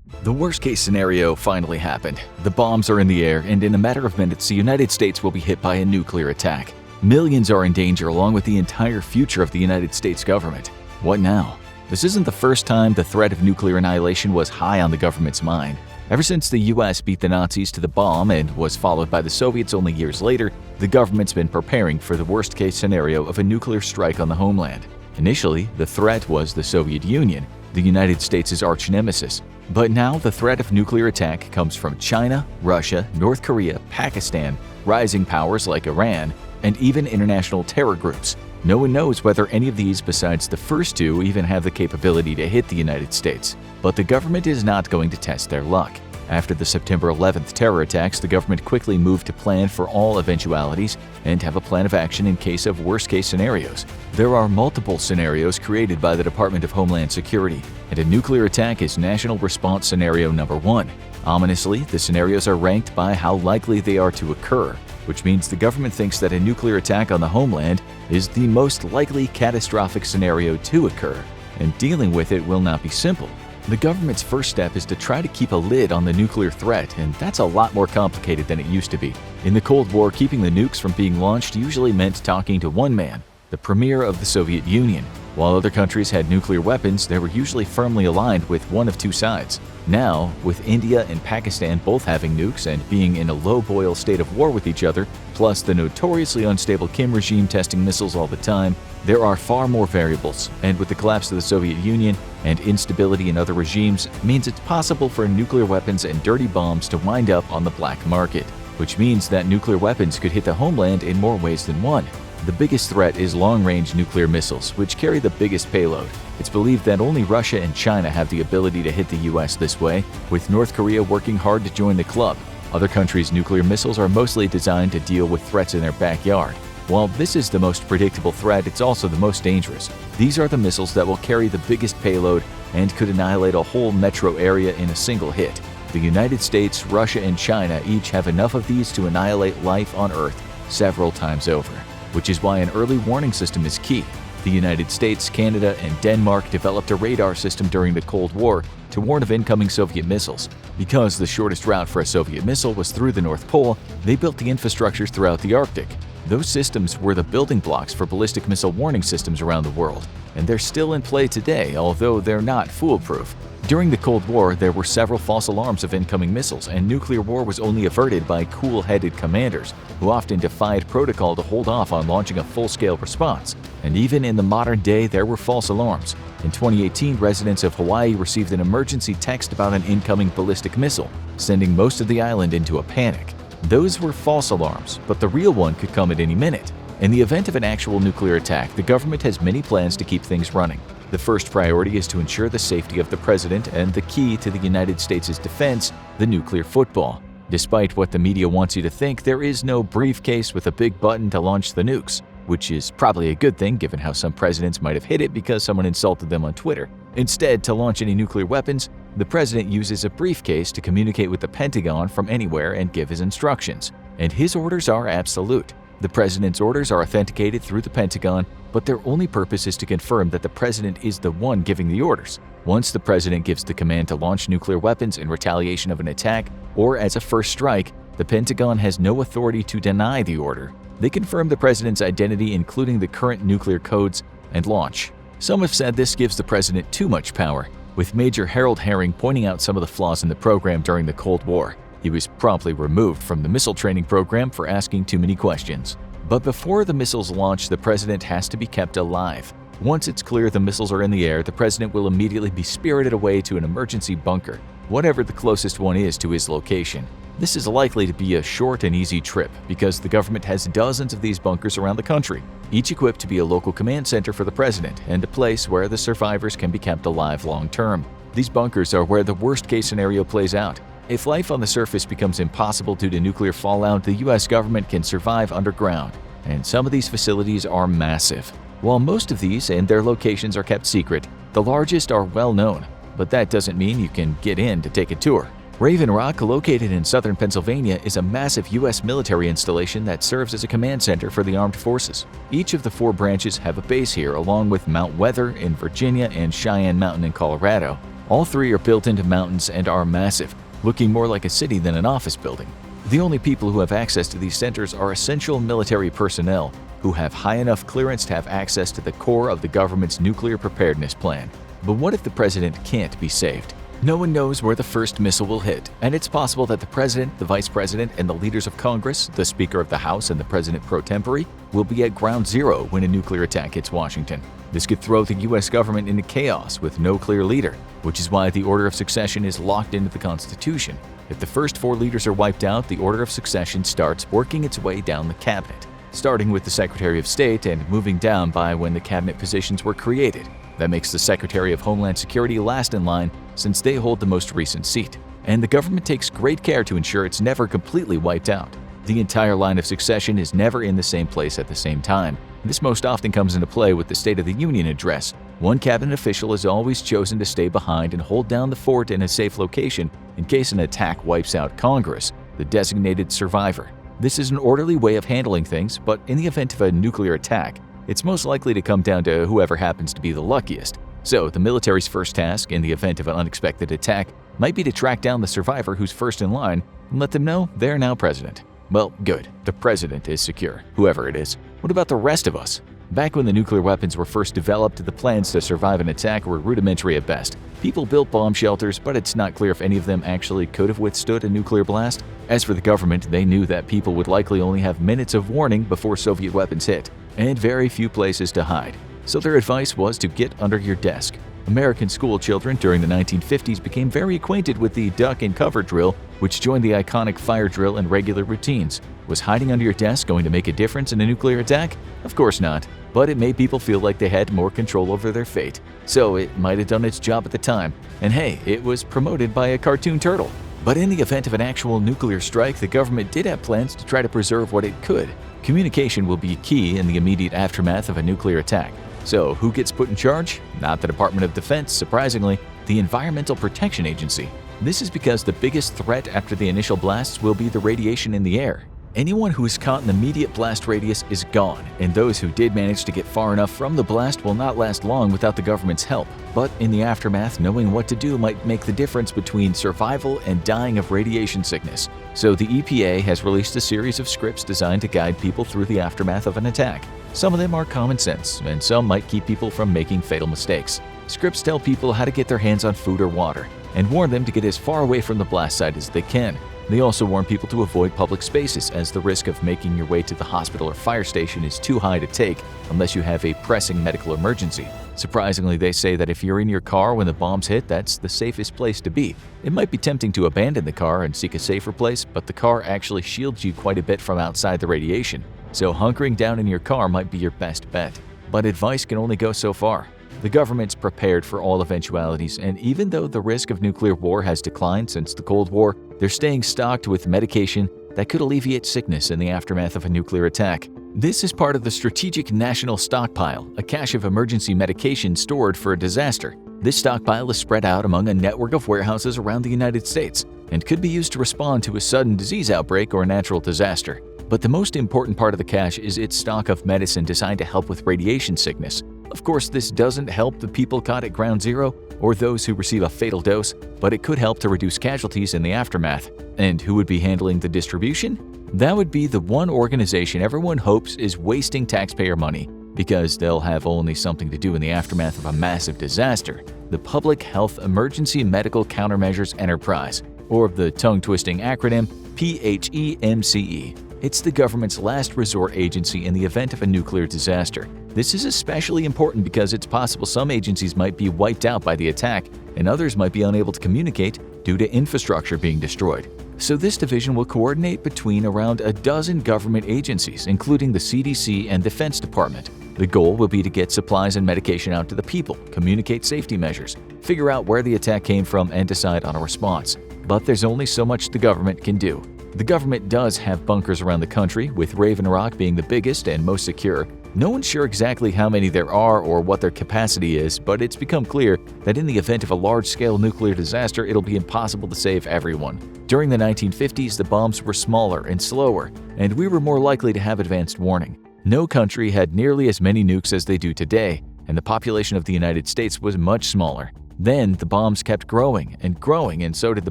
The worst-case scenario finally happened. The bombs are in the air, and in a matter of minutes, the United States will be hit by a nuclear attack. Millions are in danger, along with the entire future of the United States government. What now? This isn't the first time the threat of nuclear annihilation was high on the government's mind. Ever since the US beat the Nazis to the bomb and was followed by the Soviets only years later, the government's been preparing for the worst-case scenario of a nuclear strike on the homeland. Initially, the threat was the Soviet Union, the United States' arch-nemesis. But now the threat of nuclear attack comes from China, Russia, North Korea, Pakistan, rising powers like Iran, and even international terror groups. No one knows whether any of these besides the first two even have the capability to hit the United States. But the government is not going to test their luck. After the September 11th terror attacks, the government quickly moved to plan for all eventualities and have a plan of action in case of worst-case scenarios. There are multiple scenarios created by the Department of Homeland Security, and a nuclear attack is National Response Scenario Number 1. Ominously, the scenarios are ranked by how likely they are to occur, which means the government thinks that a nuclear attack on the homeland is the most likely catastrophic scenario to occur, and dealing with it will not be simple. The government's first step is to try to keep a lid on the nuclear threat, and that's a lot more complicated than it used to be. In the Cold War, keeping the nukes from being launched usually meant talking to one man, the premier of the Soviet Union. While other countries had nuclear weapons, they were usually firmly aligned with one of two sides. Now, with India and Pakistan both having nukes and being in a low-boil state of war with each other, plus the notoriously unstable Kim regime testing missiles all the time, there are far more variables, and with the collapse of the Soviet Union and instability in other regimes, means it's possible for nuclear weapons and dirty bombs to wind up on the black market, which means that nuclear weapons could hit the homeland in more ways than one. The biggest threat is long-range nuclear missiles, which carry the biggest payload. It's believed that only Russia and China have the ability to hit the US this way, with North Korea working hard to join the club. Other countries' nuclear missiles are mostly designed to deal with threats in their backyard. While this is the most predictable threat, it's also the most dangerous. These are the missiles that will carry the biggest payload and could annihilate a whole metro area in a single hit. The United States, Russia, and China each have enough of these to annihilate life on Earth several times over, which is why an early warning system is key. The United States, Canada, and Denmark developed a radar system during the Cold War to warn of incoming Soviet missiles. Because the shortest route for a Soviet missile was through the North Pole, they built the infrastructures throughout the Arctic. Those systems were the building blocks for ballistic missile warning systems around the world, and they're still in play today, although they're not foolproof. During the Cold War, there were several false alarms of incoming missiles, and nuclear war was only averted by cool-headed commanders who often defied protocol to hold off on launching a full-scale response. And even in the modern day, there were false alarms. In 2018, residents of Hawaii received an emergency text about an incoming ballistic missile, sending most of the island into a panic. Those were false alarms, but the real one could come at any minute. In the event of an actual nuclear attack, the government has many plans to keep things running. The first priority is to ensure the safety of the president and the key to the United States' defense, the nuclear football. Despite what the media wants you to think, there is no briefcase with a big button to launch the nukes, which is probably a good thing given how some presidents might have hid it because someone insulted them on Twitter. Instead, to launch any nuclear weapons, the president uses a briefcase to communicate with the Pentagon from anywhere and give his instructions. And his orders are absolute. The president's orders are authenticated through the Pentagon, but their only purpose is to confirm that the president is the one giving the orders. Once the president gives the command to launch nuclear weapons in retaliation of an attack or as a first strike, the Pentagon has no authority to deny the order. They confirm the president's identity, including the current nuclear codes, and launch. Some have said this gives the president too much power, with Major Harold Herring pointing out some of the flaws in the program during the Cold War. He was promptly removed from the missile training program for asking too many questions. But before the missiles launch, the president has to be kept alive. Once it's clear the missiles are in the air, the president will immediately be spirited away to an emergency bunker, whatever the closest one is to his location. This is likely to be a short and easy trip because the government has dozens of these bunkers around the country, each equipped to be a local command center for the president and a place where the survivors can be kept alive long term. These bunkers are where the worst-case scenario plays out. If life on the surface becomes impossible due to nuclear fallout, the US government can survive underground, and some of these facilities are massive. While most of these and their locations are kept secret, the largest are well known, but that doesn't mean you can get in to take a tour. Raven Rock, located in southern Pennsylvania, is a massive U.S. military installation that serves as a command center for the armed forces. Each of the 4 branches have a base here, along with Mount Weather in Virginia and Cheyenne Mountain in Colorado. All three are built into mountains and are massive, looking more like a city than an office building. The only people who have access to these centers are essential military personnel who have high enough clearance to have access to the core of the government's nuclear preparedness plan. But what if the president can't be saved? No one knows where the first missile will hit, and it's possible that the president, the vice president, and the leaders of Congress, the Speaker of the House, and the president pro tempore will be at ground zero when a nuclear attack hits Washington. This could throw the U.S. government into chaos with no clear leader, which is why the order of succession is locked into the Constitution. If the first four leaders are wiped out, the order of succession starts working its way down the cabinet, starting with the Secretary of State and moving down by when the cabinet positions were created. That makes the Secretary of Homeland Security last in line since they hold the most recent seat, and the government takes great care to ensure it's never completely wiped out. The entire line of succession is never in the same place at the same time. This most often comes into play with the State of the Union address. One cabinet official is always chosen to stay behind and hold down the fort in a safe location in case an attack wipes out Congress, the designated survivor. This is an orderly way of handling things, but in the event of a nuclear attack, it's most likely to come down to whoever happens to be the luckiest. So the military's first task in the event of an unexpected attack might be to track down the survivor who's first in line and let them know they're now president. Well, good. The president is secure, whoever it is. What about the rest of us? Back when the nuclear weapons were first developed, the plans to survive an attack were rudimentary at best. People built bomb shelters, but it's not clear if any of them actually could have withstood a nuclear blast. As for the government, they knew that people would likely only have minutes of warning before Soviet weapons hit, and very few places to hide. So their advice was to get under your desk. American school children during the 1950s became very acquainted with the duck and cover drill, which joined the iconic fire drill in regular routines. Was hiding under your desk going to make a difference in a nuclear attack? Of course not, but it made people feel like they had more control over their fate. So it might have done its job at the time, and hey, it was promoted by a cartoon turtle. But in the event of an actual nuclear strike, the government did have plans to try to preserve what it could. Communication will be key in the immediate aftermath of a nuclear attack. So who gets put in charge? Not the Department of Defense, surprisingly, the Environmental Protection Agency. This is because the biggest threat after the initial blasts will be the radiation in the air. Anyone who is caught in the immediate blast radius is gone, and those who did manage to get far enough from the blast will not last long without the government's help. But in the aftermath, knowing what to do might make the difference between survival and dying of radiation sickness. So the EPA has released a series of scripts designed to guide people through the aftermath of an attack. Some of them are common sense, and some might keep people from making fatal mistakes. Scripts tell people how to get their hands on food or water, and warn them to get as far away from the blast site as they can. They also warn people to avoid public spaces, as the risk of making your way to the hospital or fire station is too high to take unless you have a pressing medical emergency. Surprisingly, they say that if you're in your car when the bombs hit, that's the safest place to be. It might be tempting to abandon the car and seek a safer place, but the car actually shields you quite a bit from outside the radiation. So hunkering down in your car might be your best bet. But advice can only go so far. The government's prepared for all eventualities, and even though the risk of nuclear war has declined since the Cold War, they're staying stocked with medication that could alleviate sickness in the aftermath of a nuclear attack. This is part of the Strategic National Stockpile, a cache of emergency medication stored for a disaster. This stockpile is spread out among a network of warehouses around the United States and could be used to respond to a sudden disease outbreak or a natural disaster. But the most important part of the cache is its stock of medicine designed to help with radiation sickness. Of course, this doesn't help the people caught at ground zero or those who receive a fatal dose, but it could help to reduce casualties in the aftermath. And who would be handling the distribution? That would be the one organization everyone hopes is wasting taxpayer money, because they'll have only something to do in the aftermath of a massive disaster: the Public Health Emergency Medical Countermeasures Enterprise, or the tongue-twisting acronym PHEMCE. It's the government's last resort agency in the event of a nuclear disaster. This is especially important because it's possible some agencies might be wiped out by the attack and others might be unable to communicate due to infrastructure being destroyed. So this division will coordinate between around a dozen government agencies, including the CDC and Defense Department. The goal will be to get supplies and medication out to the people, communicate safety measures, figure out where the attack came from, and decide on a response. But there's only so much the government can do. The government does have bunkers around the country, with Raven Rock being the biggest and most secure. No one's sure exactly how many there are or what their capacity is, but it's become clear that in the event of a large-scale nuclear disaster, it'll be impossible to save everyone. During the 1950s, the bombs were smaller and slower, and we were more likely to have advanced warning. No country had nearly as many nukes as they do today, and the population of the United States was much smaller. Then the bombs kept growing, and so did the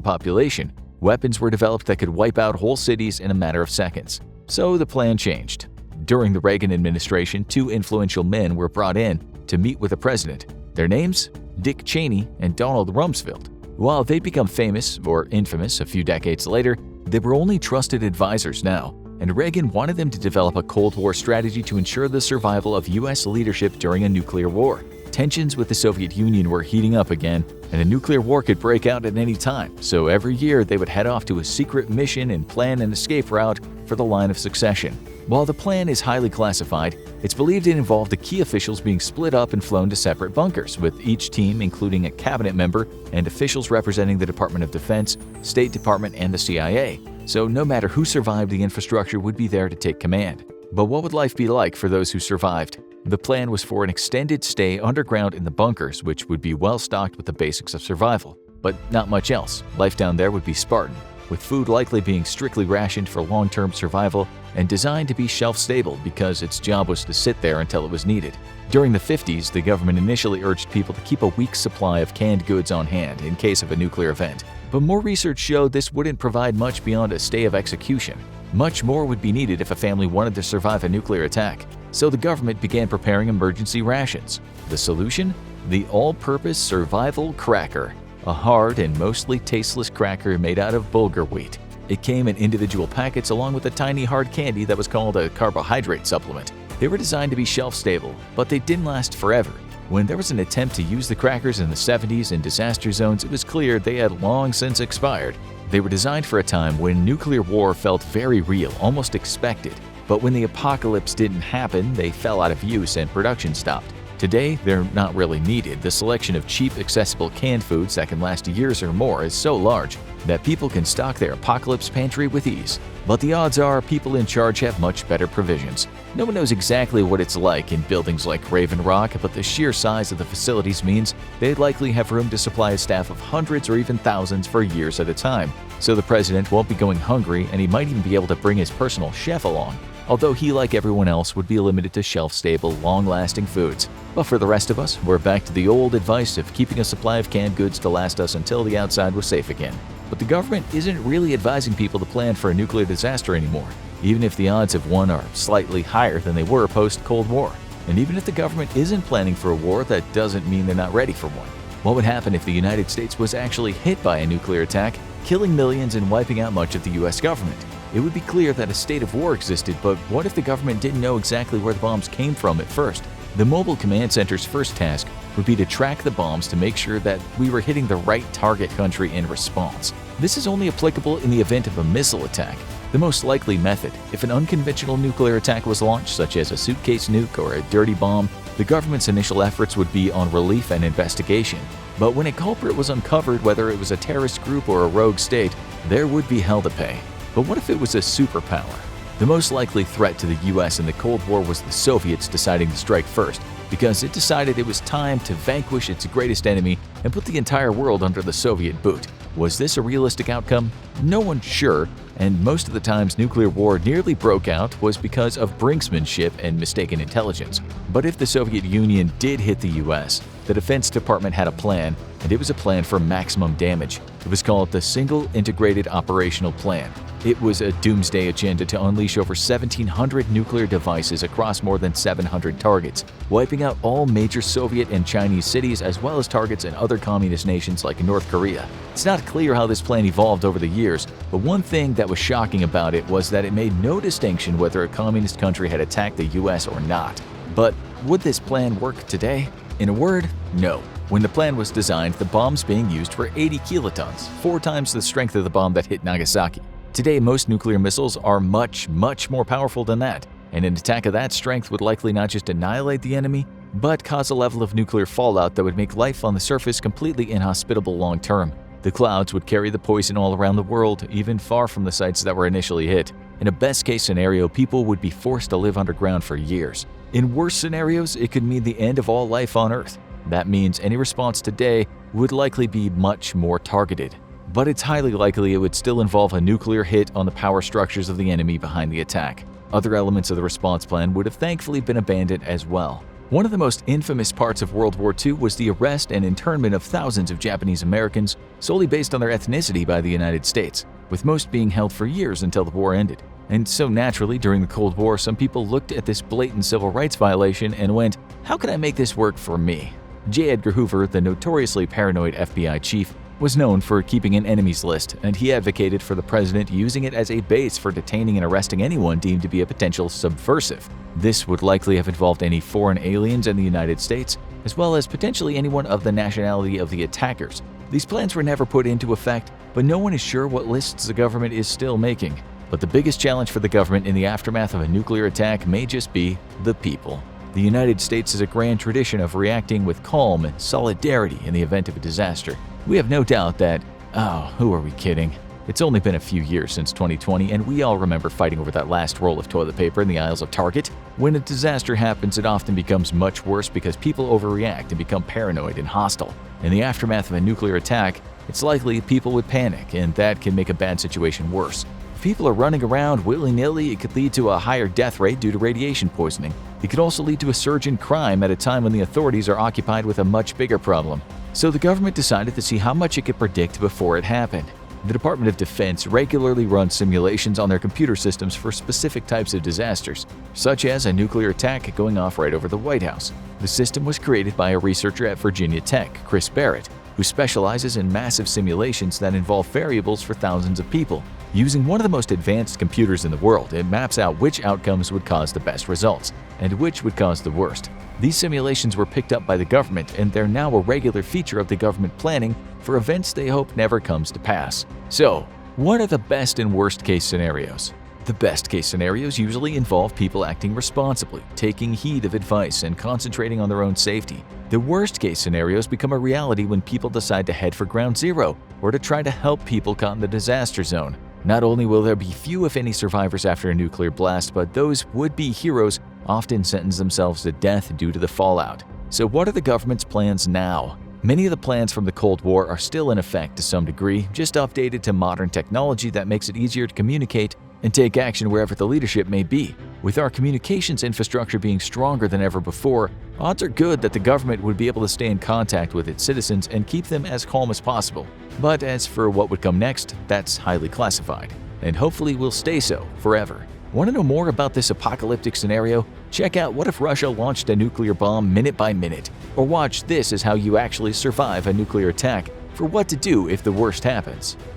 population. Weapons were developed that could wipe out whole cities in a matter of seconds. So the plan changed. During the Reagan administration, two influential men were brought in to meet with the president. Their names? Dick Cheney and Donald Rumsfeld. While they'd become famous, or infamous, a few decades later, they were only trusted advisors now, and Reagan wanted them to develop a Cold War strategy to ensure the survival of U.S. leadership during a nuclear war. Tensions with the Soviet Union were heating up again, and a nuclear war could break out at any time, so every year they would head off to a secret mission and plan an escape route for the line of succession. While the plan is highly classified, it's believed it involved the key officials being split up and flown to separate bunkers, with each team including a cabinet member and officials representing the Department of Defense, State Department, and the CIA. So no matter who survived, the infrastructure would be there to take command. But what would life be like for those who survived? The plan was for an extended stay underground in the bunkers, which would be well stocked with the basics of survival. But not much else. Life down there would be Spartan, with food likely being strictly rationed for long-term survival and designed to be shelf-stable because its job was to sit there until it was needed. During the 50s, the government initially urged people to keep a week's supply of canned goods on hand in case of a nuclear event. But more research showed this wouldn't provide much beyond a stay of execution. Much more would be needed if a family wanted to survive a nuclear attack. So the government began preparing emergency rations. The solution? The all-purpose survival cracker. A hard and mostly tasteless cracker made out of bulgur wheat. It came in individual packets along with a tiny hard candy that was called a carbohydrate supplement. They were designed to be shelf-stable, but they didn't last forever. When there was an attempt to use the crackers in the 70s in disaster zones, it was clear they had long since expired. They were designed for a time when nuclear war felt very real, almost expected. But when the apocalypse didn't happen, they fell out of use and production stopped. Today, they're not really needed. The selection of cheap, accessible canned foods that can last years or more is so large that people can stock their apocalypse pantry with ease. But the odds are people in charge have much better provisions. No one knows exactly what it's like in buildings like Raven Rock, but the sheer size of the facilities means they'd likely have room to supply a staff of hundreds or even thousands for years at a time. So the president won't be going hungry, and he might even be able to bring his personal chef along, although he, like everyone else, would be limited to shelf-stable, long-lasting foods. But for the rest of us, we're back to the old advice of keeping a supply of canned goods to last us until the outside was safe again. But the government isn't really advising people to plan for a nuclear disaster anymore, even if the odds of one are slightly higher than they were post-Cold War. And even if the government isn't planning for a war, that doesn't mean they're not ready for one. What would happen if the United States was actually hit by a nuclear attack, killing millions and wiping out much of the US government? It would be clear that a state of war existed, but what if the government didn't know exactly where the bombs came from at first? The Mobile Command Center's first task would be to track the bombs to make sure that we were hitting the right target country in response. This is only applicable in the event of a missile attack. The most likely method, if an unconventional nuclear attack was launched, such as a suitcase nuke or a dirty bomb, the government's initial efforts would be on relief and investigation. But when a culprit was uncovered, whether it was a terrorist group or a rogue state, there would be hell to pay. But what if it was a superpower? The most likely threat to the US in the Cold War was the Soviets deciding to strike first, because it decided it was time to vanquish its greatest enemy and put the entire world under the Soviet boot. Was this a realistic outcome? No one's sure, and most of the times nuclear war nearly broke out was because of brinksmanship and mistaken intelligence. But if the Soviet Union did hit the US, the Defense Department had a plan, and it was a plan for maximum damage. It was called the Single Integrated Operational Plan. It was a doomsday agenda to unleash over 1,700 nuclear devices across more than 700 targets, wiping out all major Soviet and Chinese cities as well as targets in other communist nations like North Korea. It's not clear how this plan evolved over the years, but one thing that was shocking about it was that it made no distinction whether a communist country had attacked the US or not. But would this plan work today? In a word, no. When the plan was designed, the bombs being used were 80 kilotons, 4 times the strength of the bomb that hit Nagasaki. Today, most nuclear missiles are much more powerful than that, and an attack of that strength would likely not just annihilate the enemy, but cause a level of nuclear fallout that would make life on the surface completely inhospitable long term. The clouds would carry the poison all around the world, even far from the sites that were initially hit. In a best-case scenario, people would be forced to live underground for years. In worse scenarios, it could mean the end of all life on Earth. That means any response today would likely be much more targeted. But it's highly likely it would still involve a nuclear hit on the power structures of the enemy behind the attack. Other elements of the response plan would have thankfully been abandoned as well. One of the most infamous parts of World War II was the arrest and internment of thousands of Japanese Americans solely based on their ethnicity by the United States, with most being held for years until the war ended. And so naturally, during the Cold War, some people looked at this blatant civil rights violation and went, "How can I make this work for me?" J. Edgar Hoover, the notoriously paranoid FBI chief, was known for keeping an enemies list, and he advocated for the president using it as a base for detaining and arresting anyone deemed to be a potential subversive. This would likely have involved any foreign aliens in the United States, as well as potentially anyone of the nationality of the attackers. These plans were never put into effect, but no one is sure what lists the government is still making. But the biggest challenge for the government in the aftermath of a nuclear attack may just be the people. The United States has a grand tradition of reacting with calm and solidarity in the event of a disaster. We have no doubt that, who are we kidding? It's only been a few years since 2020, and we all remember fighting over that last roll of toilet paper in the aisles of Target. When a disaster happens, it often becomes much worse because people overreact and become paranoid and hostile. In the aftermath of a nuclear attack, it's likely people would panic, and that can make a bad situation worse. If people are running around willy-nilly, it could lead to a higher death rate due to radiation poisoning. It could also lead to a surge in crime at a time when the authorities are occupied with a much bigger problem. So the government decided to see how much it could predict before it happened. The Department of Defense regularly runs simulations on their computer systems for specific types of disasters, such as a nuclear attack going off right over the White House. The system was created by a researcher at Virginia Tech, Chris Barrett, who specializes in massive simulations that involve variables for thousands of people. Using one of the most advanced computers in the world, it maps out which outcomes would cause the best results and which would cause the worst. These simulations were picked up by the government, and they're now a regular feature of the government planning for events they hope never comes to pass. So, what are the best and worst case scenarios? The best case scenarios usually involve people acting responsibly, taking heed of advice, and concentrating on their own safety. The worst case scenarios become a reality when people decide to head for ground zero or to try to help people caught in the disaster zone. Not only will there be few if any survivors after a nuclear blast, but those would-be heroes often sentence themselves to death due to the fallout. So what are the government's plans now? Many of the plans from the Cold War are still in effect to some degree, just updated to modern technology that makes it easier to communicate and take action wherever the leadership may be. With our communications infrastructure being stronger than ever before, odds are good that the government would be able to stay in contact with its citizens and keep them as calm as possible. But as for what would come next, that's highly classified, and hopefully will stay so forever. Want to know more about this apocalyptic scenario? Check out What If Russia Launched a Nuclear Bomb Minute by Minute, or watch This Is How You Actually Survive a Nuclear Attack for what to do if the worst happens.